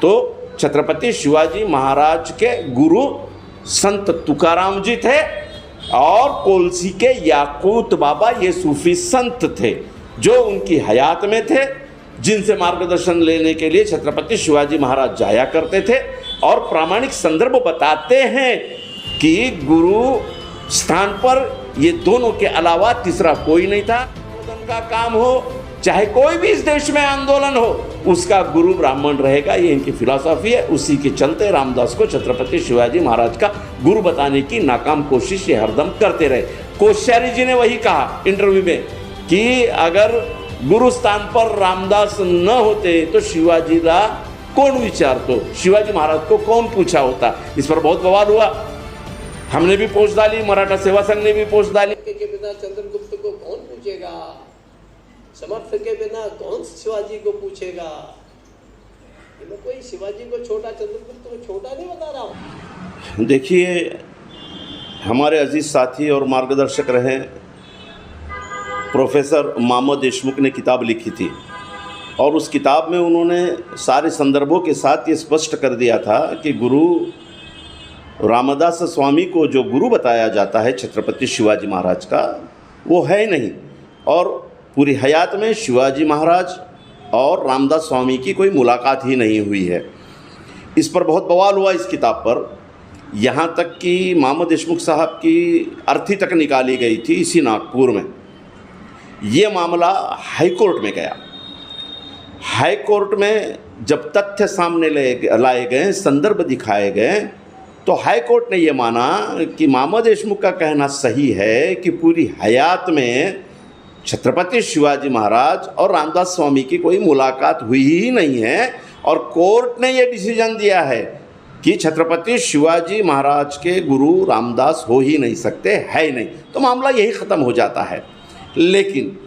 तो छत्रपति शिवाजी महाराज के गुरु संत तुकाराम जी थे और कोलसी के याकूत बाबा ये सूफी संत थे जो उनकी हयात में थे, जिनसे मार्गदर्शन लेने के लिए छत्रपति शिवाजी महाराज जाया करते थे। और प्रामाणिक संदर्भ बताते हैं कि गुरु स्थान पर ये दोनों के अलावा तीसरा कोई नहीं था। आंदोलन का काम हो, चाहे कोई भी इस देश में आंदोलन हो, उसका गुरु ब्राह्मण रहेगा, ये इनकी फिलॉसफी है। उसी के चलते रामदास को छत्रपति शिवाजी महाराज का गुरु बताने की नाकाम कोशिश ये हरदम करते रहे। कोश्यारी जी ने वही कहा इंटरव्यू में कि अगर गुरु स्थान पर रामदास न होते तो शिवाजी का कौन विचारतो, शिवाजी महाराज को कौन पूछा होता। इस पर बहुत बवाल हुआ, हमने भी पोस्ट डाली, मराठा सेवा संघ ने भी पोस्ट डाली। के बिना चंद्रगुप्त को कौन पूछेगा, समर्थ के बिना कौन शिवाजी को पूछेगा। मैं कोई शिवाजी को छोटा, चंद्रगुप्त को छोटा नहीं बता रहा हूँ। देखिए, हमारे अजीज साथी और मार्गदर्शक रहे प्रोफेसर मामा देशमुख ने किताब लिखी थी और उस किताब में उन्होंने सारे संदर्भों के साथ ये स्पष्ट कर दिया था कि गुरु रामदास स्वामी को जो गुरु बताया जाता है छत्रपति शिवाजी महाराज का, वो है नहीं। और पूरी हयात में शिवाजी महाराज और रामदास स्वामी की कोई मुलाकात ही नहीं हुई है। इस पर बहुत बवाल हुआ इस किताब पर, यहाँ तक कि मामा देशमुख साहब की अर्थी तक निकाली गई थी इसी नागपुर में। ये मामला हाई कोर्ट में गया। हाई कोर्ट में जब तथ्य सामने लाए गए, संदर्भ दिखाए गए, तो हाई कोर्ट ने ये माना कि मामा देशमुख का कहना सही है कि पूरी हयात में छत्रपति शिवाजी महाराज और रामदास स्वामी की कोई मुलाकात हुई ही नहीं है। और कोर्ट ने ये डिसीजन दिया है कि छत्रपति शिवाजी महाराज के गुरु रामदास हो ही नहीं सकते, है ही नहीं। तो मामला यही ख़त्म हो जाता है। लेकिन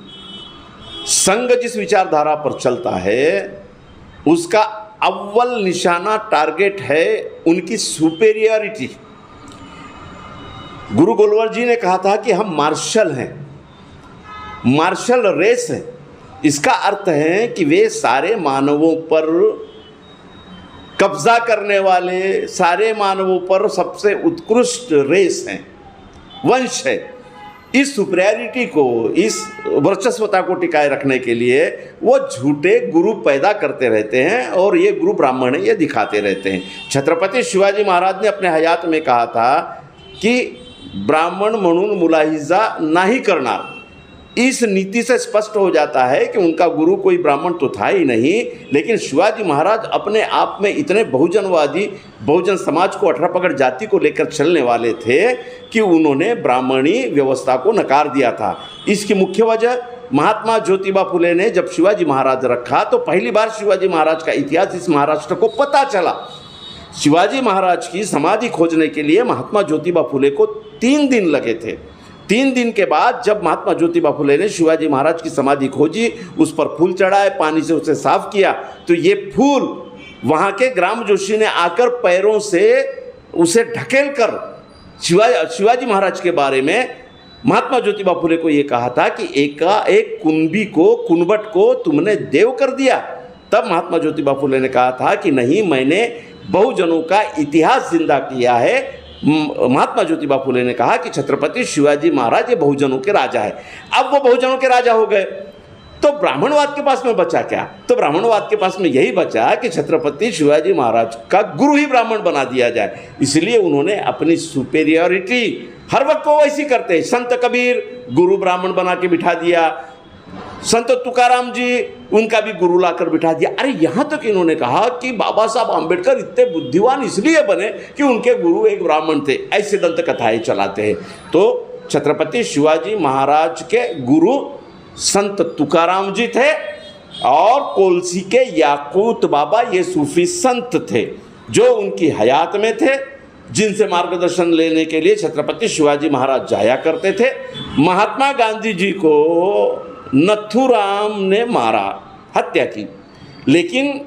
संघ जिस विचारधारा पर चलता है उसका अव्वल निशाना, टारगेट है उनकी सुपेरियरिटी। गुरु गोलवर जी ने कहा था कि हम मार्शल हैं, मार्शल रेस है। इसका अर्थ है कि वे सारे मानवों पर कब्जा करने वाले, सारे मानवों पर सबसे उत्कृष्ट रेस हैं, वंश है। इस सुपीरियरिटी को, इस वर्चस्वता को टिकाए रखने के लिए वो झूठे गुरु पैदा करते रहते हैं और ये गुरु ब्राह्मण है ये दिखाते रहते हैं। छत्रपति शिवाजी महाराज ने अपने हयात में कहा था कि ब्राह्मण म्हणून मुलाहिजा नहीं करना। इस नीति से स्पष्ट हो जाता है कि उनका गुरु कोई ब्राह्मण तो था ही नहीं, लेकिन शिवाजी महाराज अपने आप में इतने बहुजनवादी, बहुजन समाज को, अठारह पगड़ जाति को लेकर चलने वाले थे कि उन्होंने ब्राह्मणी व्यवस्था को नकार दिया था। इसकी मुख्य वजह महात्मा ज्योतिबा फुले ने जब शिवाजी महाराज रखा तो पहली बार शिवाजी महाराज का इतिहास इस महाराष्ट्र को पता चला। शिवाजी महाराज की समाधि खोजने के लिए महात्मा ज्योतिबा फुले को 3 दिन लगे थे। 3 दिन के बाद जब महात्मा ज्योतिबा फुले ने शिवाजी महाराज की समाधि खोजी, उस पर फूल चढ़ाए, पानी से उसे साफ किया, तो ये फूल वहाँ के ग्राम जोशी ने आकर पैरों से उसे ढकेल कर शिवाजी महाराज के बारे में महात्मा ज्योतिबा फुले को ये कहा था कि एक कुंभी को, कुनबट को तुमने देव कर दिया। तब महात्मा ज्योतिबा फुले ने कहा था कि नहीं, मैंने बहुजनों का इतिहास जिंदा किया है। महात्मा ज्योतिबा फुले ने कहा कि छत्रपति शिवाजी महाराज ये बहुजनों के राजा है। अब वो बहुजनों के राजा हो गए तो ब्राह्मणवाद के पास में बचा क्या? तो ब्राह्मणवाद के पास में यही बचा कि छत्रपति शिवाजी महाराज का गुरु ही ब्राह्मण बना दिया जाए। इसलिए उन्होंने अपनी सुपेरियरिटी हर वक्त वो वैसी करते हैं। संत कबीर गुरु ब्राह्मण बना के बिठा दिया, संत तुकाराम जी उनका भी गुरु लाकर बिठा दिया। अरे यहाँ तक इन्होंने कहा कि बाबा साहब आम्बेडकर इतने बुद्धिमान इसलिए बने कि उनके गुरु एक ब्राह्मण थे। ऐसे दंत कथाएं चलाते हैं। तो छत्रपति शिवाजी महाराज के गुरु संत तुकाराम जी थे और कोलसी के याकूत बाबा ये सूफी संत थे जो उनकी हयात में थे, जिनसे मार्गदर्शन लेने के लिए छत्रपति शिवाजी महाराज जाया करते थे। महात्मा गांधी जी को नथुराम ने मारा, हत्या की, लेकिन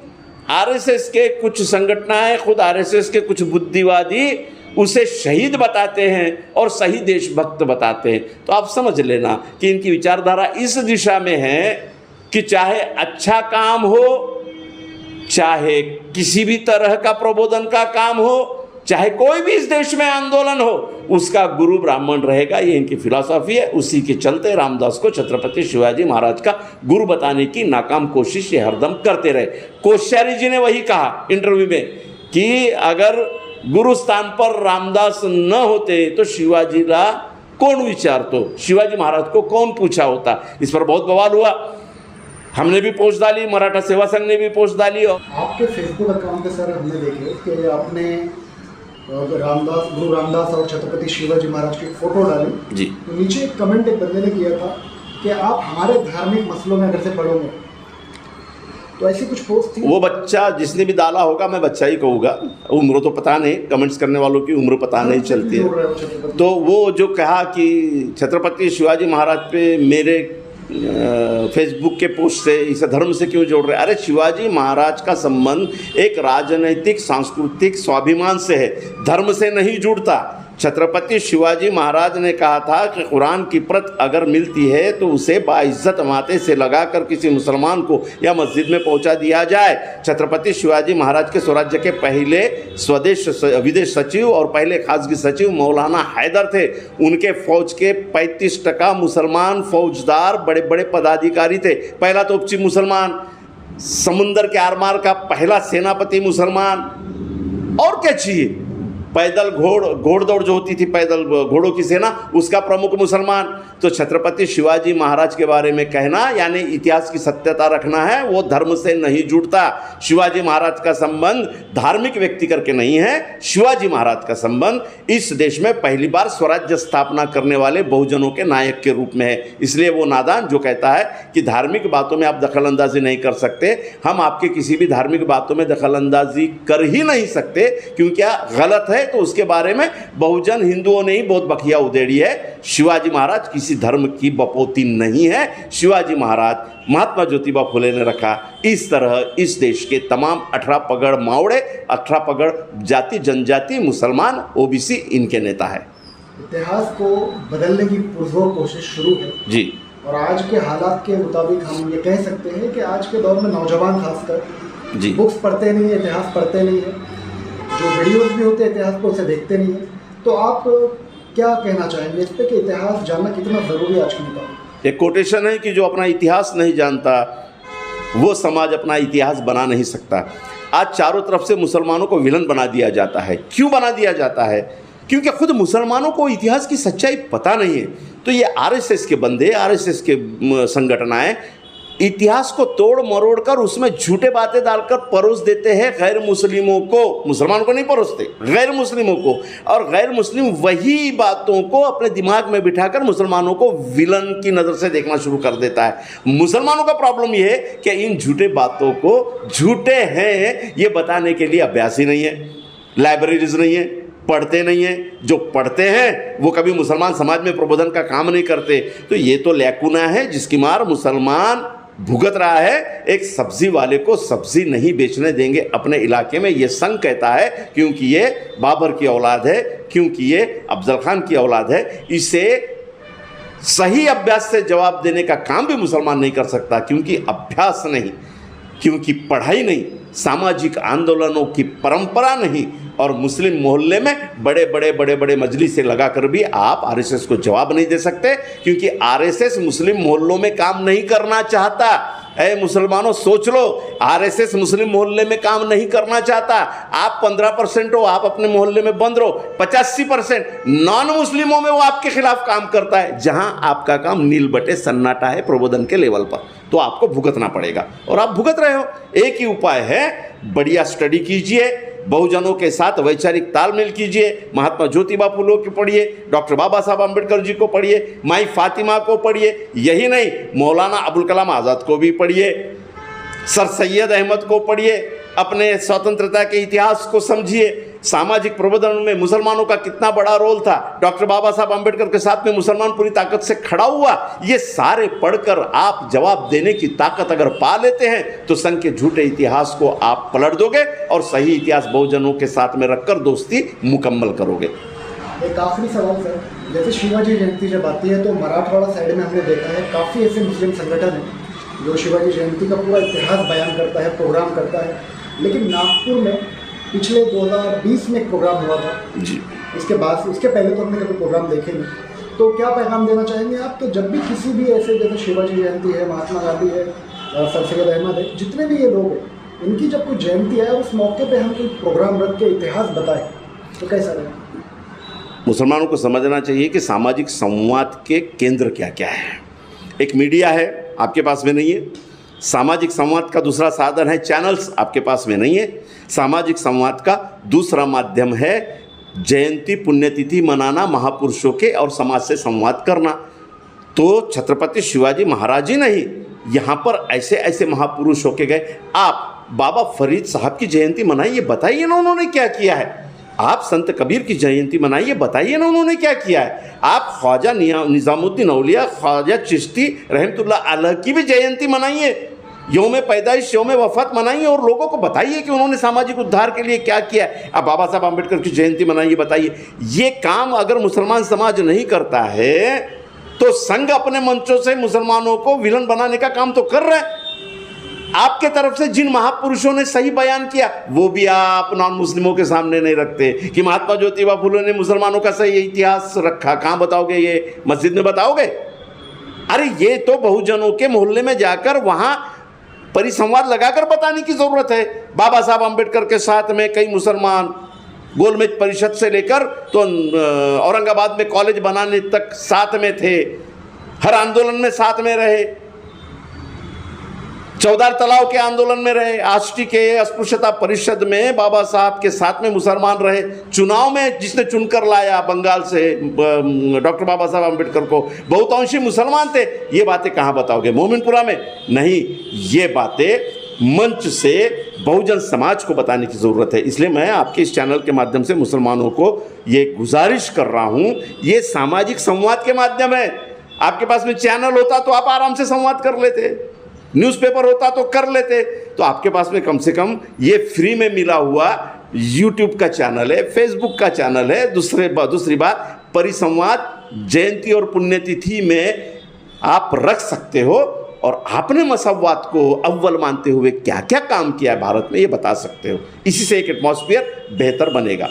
आरएसएस के कुछ संगठनाएं, खुद आरएसएस के कुछ बुद्धिवादी उसे शहीद बताते हैं और सही देशभक्त बताते हैं। तो आप समझ लेना कि इनकी विचारधारा इस दिशा में है कि चाहे अच्छा काम हो चाहे किसी भी तरह का प्रबोधन का काम हो, चाहे कोई भी इस देश में आंदोलन हो, उसका गुरु ब्राह्मण रहेगा। ये इनकी फिलॉसफी है। उसी के चलते रामदास को छत्रपति शिवाजी महाराज का गुरु बताने की नाकाम कोशिश ये हरदम करते रहे। कोश्यारी जी ने वही कहा इंटरव्यू में कि अगर गुरु स्थान पर रामदास न होते तो शिवाजीला कौन विचारतो, शिवाजी महाराज को कौन पूछा होता। इस पर बहुत बवाल हुआ। हमने भी पोस्ट डाली, मराठा सेवा संघ ने भी पोस्ट डाली। आपके फेसबुक अकाउंट पे सर हमने देखे कि आपने रामदास, गुरु रामदास और छत्रपति शिवाजी महाराज की फोटो डाली जी। तो नीचे एक कमेंट एक बंदे ने किया था कि आप हमारे धार्मिक मसलों में अगर से पढ़ोगे, तो ऐसी कुछ पोस्ट थी। वो बच्चा जिसने भी डाला होगा, मैं बच्चा ही कहूँगा, उम्र तो पता नहीं, कमेंट्स करने वालों की उम्र पता नहीं चलती है। तो वो जो कहा कि छत्रपति शिवाजी महाराज पे मेरे फेसबुक के पोस्ट से इसे धर्म से क्यों जोड़ रहे। अरे शिवाजी महाराज का संबंध एक राजनैतिक सांस्कृतिक स्वाभिमान से है, धर्म से नहीं जुड़ता। छत्रपति शिवाजी महाराज ने कहा था कि कुरान की प्रत अगर मिलती है तो उसे बाइज्जत माथे से लगाकर किसी मुसलमान को या मस्जिद में पहुंचा दिया जाए। छत्रपति शिवाजी महाराज के स्वराज्य के पहले स्वदेश विदेश सचिव और पहले खासगी सचिव मौलाना हैदर थे। उनके फौज के 35% मुसलमान फौजदार बड़े बड़े पदाधिकारी थे। पहला तोपची मुसलमान, समुंदर के आरमार का पहला सेनापति मुसलमान, और क्या चाहिए। पैदल घोड़दौड़ जो होती थी, पैदल घोड़ों की सेना, उसका प्रमुख मुसलमान। तो छत्रपति शिवाजी महाराज के बारे में कहना यानी इतिहास की सत्यता रखना है, वो धर्म से नहीं जुड़ता। शिवाजी महाराज का संबंध धार्मिक व्यक्ति करके नहीं है। शिवाजी महाराज का संबंध इस देश में पहली बार स्वराज्य स्थापना करने वाले बहुजनों के नायक के रूप में है। इसलिए वो नादान जो कहता है कि धार्मिक बातों में आप दखल अंदाजी नहीं कर सकते, हम आपके किसी भी धार्मिक बातों में दखल अंदाजी कर ही नहीं सकते, क्योंकि क्या गलत है तो उसके बारे में बहुजन हिंदुओं ने ही बहुत बखिया उधेड़ी है। शिवाजी महाराज किसी धर्म की बपोती नहीं है। शिवाजी महाराज महात्मा ज्योतिबा फुले ने रखा। इस तरह इस देश के तमाम 18 पगड़ मावड़े, 18 पगड़ जाति जनजाति, मुसलमान, ओबीसी इनके नेता है। इतिहास को बदलने की पुरजोर कोशिश शुरू है जी। और आज के हालात के मुताबिक हम ये कह सकते हैं कि आज के दौर में नौजवान खासकर जी बुक्स पढ़ते नहीं है, इतिहास पढ़ते नहीं है, जो वीडियोस भी होते हैं इतिहास को उसे देखते नहीं है। तो आप क्या कहना चाहेंगे इस पे कि इतिहास जानना कितना ज़रूरी है आज के मुताबिक? एक कोटेशन है कि जो अपना इतिहास नहीं जानता वो समाज अपना इतिहास बना नहीं सकता। आज चारों तरफ से मुसलमानों को विलन बना दिया जाता है। क्यों बना दिया जाता है? क्योंकि खुद मुसलमानों को इतिहास की सच्चाई पता नहीं है। तो ये आरएसएस के बंदे, आरएसएस के संगठनाएं इतिहास को तोड़ मरोड़ कर उसमें झूठे बातें डालकर परोस देते हैं गैर मुस्लिमों को। मुसलमानों को नहीं परोसते, गैर मुस्लिमों को। और गैर मुस्लिम वही बातों को अपने दिमाग में बिठाकर मुसलमानों को विलन की नज़र से देखना शुरू कर देता है। मुसलमानों का प्रॉब्लम ये है कि इन झूठे बातों को झूठे हैं ये बताने के लिए अभ्यास ही नहीं है, लाइब्रेरीज नहीं है, पढ़ते नहीं हैं। जो पढ़ते हैं वो कभी मुसलमान समाज में प्रबोधन का काम नहीं करते। तो ये तो लैकुना है जिसकी मार मुसलमान भुगत रहा है। एक सब्जी वाले को सब्जी नहीं बेचने देंगे अपने इलाके में, ये संघ कहता है, क्योंकि ये बाबर की औलाद है, क्योंकि ये अफजल खान की औलाद है। इसे सही अभ्यास से जवाब देने का काम भी मुसलमान नहीं कर सकता, क्योंकि अभ्यास नहीं, क्योंकि पढ़ाई नहीं, सामाजिक आंदोलनों की परंपरा नहीं। और मुस्लिम मोहल्ले में बड़े बड़े मजलिस से लगाकर भी आप आरएसएस को जवाब नहीं दे सकते, क्योंकि आरएसएस मुस्लिम मोहल्लों में काम नहीं करना चाहता। ऐ मुसलमानों सोच लो, आरएसएस मुस्लिम मोहल्ले में काम नहीं करना चाहता। आप 15% हो, आप अपने मोहल्ले में बंद रहो। 85% नॉन मुस्लिमों में वो आपके खिलाफ काम करता है, जहां आपका काम नील बटे सन्नाटा है प्रबोधन के लेवल पर। तो आपको भुगतना पड़ेगा और आप भुगत रहे हो। एक ही उपाय है, बढ़िया स्टडी कीजिए, बहुजनों के साथ वैचारिक तालमेल कीजिए। महात्मा ज्योतिबा फुले को पढ़िए, डॉक्टर बाबा साहब अम्बेडकर जी को पढ़िए, माई फातिमा को पढ़िए। यही नहीं, मौलाना अबुल कलाम आज़ाद को भी पढ़िए, सर सैयद अहमद को पढ़िए, अपने स्वतंत्रता के इतिहास को समझिए। सामाजिक प्रबोधन में मुसलमानों का कितना बड़ा रोल था, डॉक्टर बाबा साहब अम्बेडकर के साथ में मुसलमान पूरी ताकत से खड़ा हुआ। ये सारे पढ़कर आप जवाब देने की ताकत अगर पा लेते हैं तो संघ के झूठे इतिहास को आप पलट दोगे और सही इतिहास बहुजनों के साथ में रखकर दोस्ती मुकम्मल करोगे। एक आखिरी सवाल सर, जैसे शिवाजी जयंती जब आती है तो मराठवाड़ा साइड में हमने देखा है काफ़ी ऐसे मुस्लिम संगठन हैं जो शिवाजी जयंती का पूरा इतिहास बयान करता है, प्रोग्राम करता है। लेकिन नागपुर में पिछले 2020 में एक प्रोग्राम हुआ था जी। इसके बाद, उसके पहले तो हमने कभी प्रोग्राम देखे नहीं। तो क्या पैगाम देना चाहेंगे आप कि जब भी किसी भी ऐसे, जैसे शिवाजी जयंती है, महात्मा गांधी है, सर सैयद अहमद है, जितने भी ये लोग हैं, इनकी जब कोई जयंती है उस मौके पे हम कोई प्रोग्राम रख के इतिहास बताएं तो कैसा रहेगा? मुसलमानों को समझना चाहिए कि सामाजिक संवाद के केंद्र क्या क्या है। एक मीडिया है, आपके पास में नहीं है। सामाजिक संवाद का दूसरा साधन है चैनल्स, आपके पास में नहीं है। सामाजिक संवाद का दूसरा माध्यम है जयंती पुण्यतिथि मनाना, महापुरुषों के और समाज से संवाद करना। तो छत्रपति शिवाजी महाराज ही नहीं, यहाँ पर ऐसे ऐसे महापुरुष होके गए। आप बाबा फरीद साहब की जयंती मनाइए, बताइए ना उन्होंने क्या किया है। आप संत कबीर की जयंती मनाइए, बताइए ना उन्होंने क्या किया है। आप ख्वाजा निज़ामुद्दीन औलिया, ख्वाजा चिश्ती रहमतुल्लाह अलैह की भी जयंती मनाइए, यौम पैदाइश, यौम वफ़ात मनाइए और लोगों को बताइए कि उन्होंने सामाजिक उद्धार के लिए क्या किया है। आप बाबा साहब अम्बेडकर की जयंती मनाइए, बताइए। ये काम अगर मुसलमान समाज नहीं करता है तो संघ अपने मंचों से मुसलमानों को विलन बनाने का काम तो कर रहा है। आपके तरफ से जिन महापुरुषों ने सही बयान किया वो भी आप नॉन मुस्लिमों के सामने नहीं रखते कि महात्मा ज्योतिबा फुले ने मुसलमानों का सही इतिहास रखा। कहाँ बताओगे? ये मस्जिद में बताओगे? अरे ये तो बहुजनों के मोहल्ले में जाकर वहाँ परिसंवाद लगाकर बताने की ज़रूरत है। बाबा साहब अम्बेडकर के साथ में कई मुसलमान गोलमेज परिषद से लेकर तो औरंगाबाद में कॉलेज बनाने तक साथ में थे, हर आंदोलन में साथ में रहे, चौदार तलाव के आंदोलन में रहे, आष्टी के अस्पृश्यता परिषद में बाबा साहब के साथ में मुसलमान रहे, चुनाव में जिसने चुनकर लाया बंगाल से डॉक्टर बाबा साहब अम्बेडकर को, बहुतांशी मुसलमान थे। ये बातें कहाँ बताओगे? मोमिनपुरा में नहीं। ये बातें मंच से बहुजन समाज को बताने की ज़रूरत है। इसलिए मैं आपके इस चैनल के माध्यम से मुसलमानों को ये गुजारिश कर रहा हूँ, ये सामाजिक संवाद के माध्यम है। आपके पास में चैनल होता तो आप आराम से संवाद कर लेते, न्यूज़पेपर होता तो कर लेते। तो आपके पास में कम से कम ये फ्री में मिला हुआ यूट्यूब का चैनल है, फेसबुक का चैनल है। दूसरी बात, परिसंवाद जयंती और पुण्यतिथि में आप रख सकते हो और आपने मसवात को अव्वल मानते हुए क्या क्या काम किया है भारत में, ये बता सकते हो। इसी से एक एटमॉस्फेयर बेहतर बनेगा।